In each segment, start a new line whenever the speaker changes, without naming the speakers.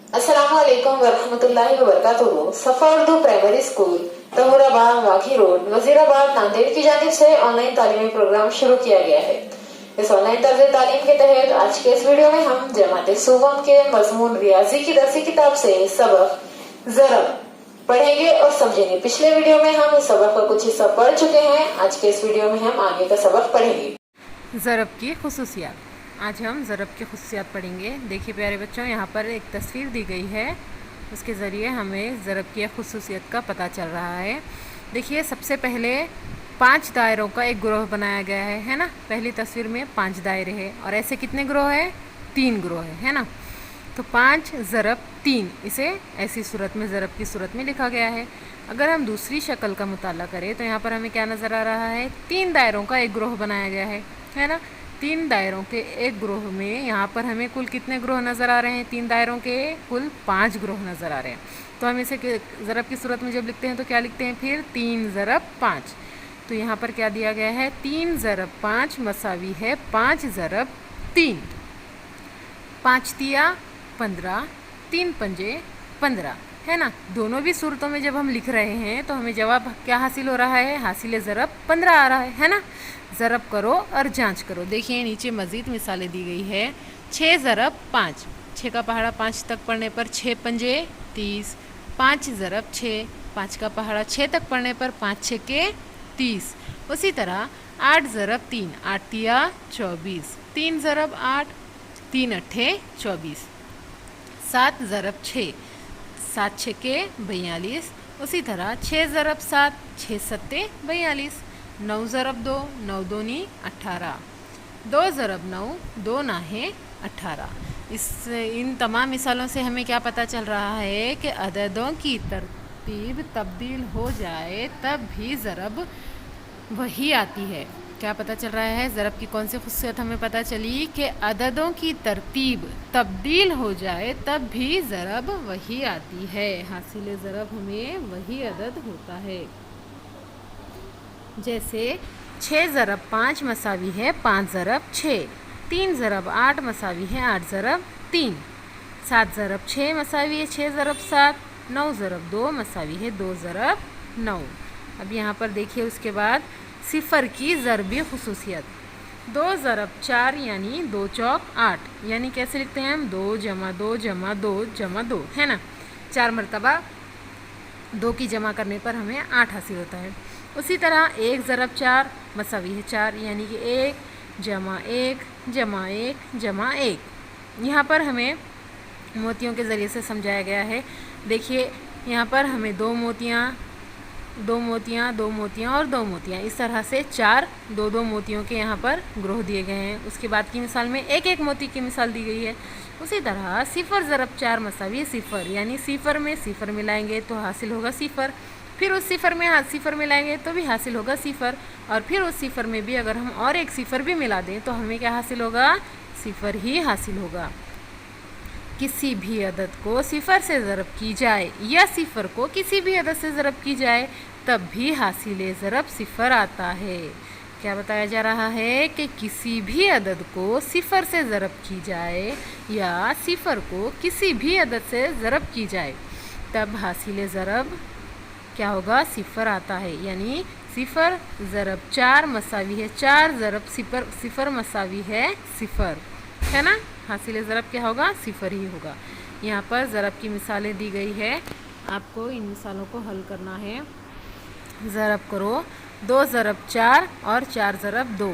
अस्सलामुअलैकुम वरहमतुल्लाहि वबरकातुहू। Safa Urdu primary school Tamurabag Waghi road Wazirabad Nanded की जानिब से ऑनलाइन तालीमी प्रोग्राम शुरू किया गया है। इस ऑनलाइन तर्ज तालीम के तहत आज के इस वीडियो में हम जमात सुवम के मजमून रियाजी की दरसी किताब से सबक ज़रब पढ़ेंगे और समझेंगे। पिछले वीडियो में हम इस सबक का कुछ हिस्सा पढ़ चुके हैं। आज के इस वीडियो में हम आगे का सबक पढ़ेंगे।
ज़रब की खुसूसियात। आज हम ज़रब की खुसूसियात पढ़ेंगे। देखिए प्यारे बच्चों, यहाँ पर एक तस्वीर दी गई है, उसके ज़रिए हमें ज़रब की खुसूसियत का पता चल रहा है। देखिए सबसे पहले 5 दायरों का एक ग्रोह बनाया गया है ना। पहली तस्वीर में 5 दायरे हैं और ऐसे कितने ग्रोह हैं? 3 ग्रोह है ना। तो 5 ज़रब 3, इसे ऐसी सूरत में ज़रब की सूरत में लिखा गया है। अगर हम दूसरी शक्ल का मुताला करें तो यहाँ पर हमें क्या नज़र आ रहा है? 3 दायरों का एक ग्रोह बनाया गया है ना। 3 दायरों के एक ग्रोह में यहाँ पर हमें कुल कितने ग्रोह नज़र आ रहे हैं? 3 दायरों के कुल 5 ग्रोह नज़र आ रहे हैं। तो हम इसे ज़रब की सूरत में जब लिखते हैं तो क्या लिखते हैं फिर? 3 ज़रब 5। तो यहाँ पर क्या दिया गया है? 3 ज़रब 5 मसावी है 5 ज़रब 3। 5 तिया 15, 3 पंजे 15 है ना। दोनों भी सूरतों में जब हम लिख रहे हैं तो हमें जवाब क्या हासिल हो रहा है? हासिल ज़रब 15 आ रहा है ना। ज़रब करो और जांच करो। देखिए नीचे मज़ीद मिसालें दी गई है। 6 ज़रब 5, 6 का पहाड़ा 5 तक पढ़ने पर 6 पंजे 30। 5 ज़रब 6, 5 का पहाड़ा 6 तक पढ़ने पर 5 6 के 30। उसी तरह 8 ज़रब 3, 8 तिया 24। 3 ज़रब 8, 3 अट्ठे 24। 7 ज़रब 6, 7 6 के 42। उसी तरह 6 ज़रब 7, 6 सत्ते 42। 9 ज़रब 2, 9 दूनी 18। 2 ज़रब 9, 2 नाहे 18। इन तमाम मिसालों से हमें क्या पता चल रहा है कि अददों की तरतीब तब्दील हो जाए तब भी ज़रब वही आती है। क्या पता चल रहा है? ज़रब की कौन सी खुसूसियत हमें पता चली कि अददों की तरतीब तब्दील हो जाए तब भी ज़रब वही आती है। हासिल ज़रब हमें वही अदद होता है। जैसे 6 ज़रब 5 मसावी है 5 ज़रब 6। 3 ज़रब 8 मसावी है 8 ज़रब 3। 7 ज़रब 6 मसावी है 6 ज़रब 7। 9 ज़रब 2 मसावी है 2 ज़रब 9। अब यहाँ पर देखिए उसके बाद सिफ़र की ज़रबी खुसूसियत। 2 ज़रब 4 यानी 2 चौक 8, यानी कैसे लिखते हैं हम? 2 जमा 2 जमा 2 जमा 2 है ना। 4 मरतबा 2 की जमा करने पर हमें 8 हासिल होता है। उसी तरह 1 ज़रब 4 मसावी है 4, यानी कि 1 जमा 1 जमा 1 जमा 1। यहाँ पर हमें मोतियों के ज़रिए से समझाया गया है। देखिए यहाँ पर हमें 2 मोतियाँ 2 मोतियाँ 2 मोतियाँ और 2 मोतियाँ, इस तरह से 4 2 मोतियों के यहाँ पर ग्रोह दिए गए हैं। उसके बाद की मिसाल में 1 मोती की मिसाल दी गई है। उसी तरह 0 ज़रब 4 मसावी 0, यानी 0 में 0 मिलाएंगे तो हासिल होगा 0। फिर उस 0 में 0 मिलाएंगे तो भी हासिल होगा 0, और फिर उस 0 में भी अगर हम और एक 0 भी मिला दें तो हमें क्या हासिल होगा? 0 ही हासिल होगा। किसी भी अदद को 0 से ज़रब की जाए या 0 को किसी भी अदद से ज़रब की जाए तब भी हासिल ज़रब 0 आता है। क्या बताया जा रहा है कि किसी भी अदद को 0 से ज़रब की जाए या 0 को किसी भी अदद से ज़रब की जाए तब हासिल ज़रब क्या होगा? 0 आता है। यानी 0 ज़रब 4 मसावी है 4 ज़रब 0 मसावी है 0 है ना। हासिल ज़रब क्या होगा? 0 ही होगा। यहाँ पर ज़रब की मिसालें दी गई है, आपको इन मिसालों को हल करना है। ज़रब करो 2 ज़रब 4 और 4 ज़रब 2।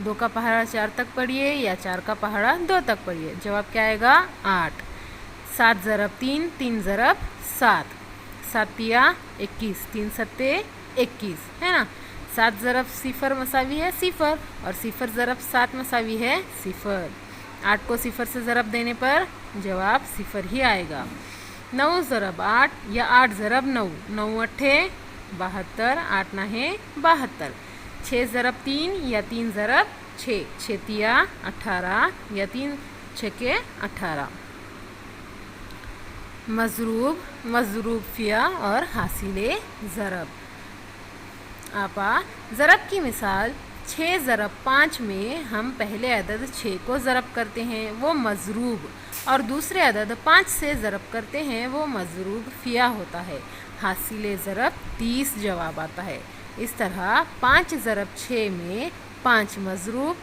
2 का पहाड़ा 4 तक पढ़िए या 4 का पहाड़ा 2 तक पढ़िए, जवाब क्या आएगा? 8। 7 ज़रब 3, 3 ज़रब 7। 7 तिया 21, 3 सत्ते 21 है ना। 7 ज़रब 0 मसावी है 0 और 0 ज़रब 7 मसावी है 0। 8 को 0 से ज़रब देने पर जवाब 0 ही आएगा। 9 ज़रब 8 या 8 ज़रब 9, 9 अट्ठे 72, 8 नाहे 72। 6 ज़रब 3 या 3 ज़रब 6, 6 तिया 18 या 3 6 के 18। मज़रूब, मज़रूब फ़िया और हासिल ज़रब। आपा ज़रब की मिसाल 6 ज़रब 5 में हम पहले अदद 6 को ज़रब करते हैं, वो मज़रूब اور دوسرے عدد 5 سے ضرب کرتے ہیں وہ مضروب فیا ہوتا ہے۔ حاصل ضرب 30 جواب آتا ہے۔ اس طرح 5 ضرب 6 میں 5 مضروب،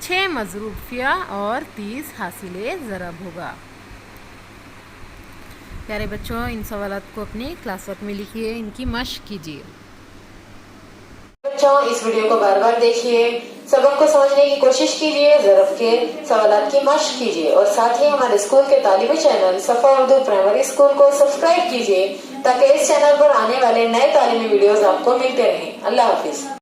6 مضروب فیا اور 30 حاصل ضرب ہوگا۔ پیارے بچوں، ان سوالات کو اپنی کلاس ورک میں لکھیے، ان کی مشق کیجیے۔
بچوں، اس ویڈیو کو بار بار دیکھیے، سبق کو سمجھنے کی کوشش کیجیے، ضرب کے سوالات کی مشق کیجیے اور ساتھ ہی ہمارے اسکول کے تعلیمی چینل صفا اردو پرائمری اسکول کو سبسکرائب کیجیے تاکہ اس چینل پر آنے والے نئے تعلیمی ویڈیوز آپ کو ملتے رہیں۔ اللہ حافظ۔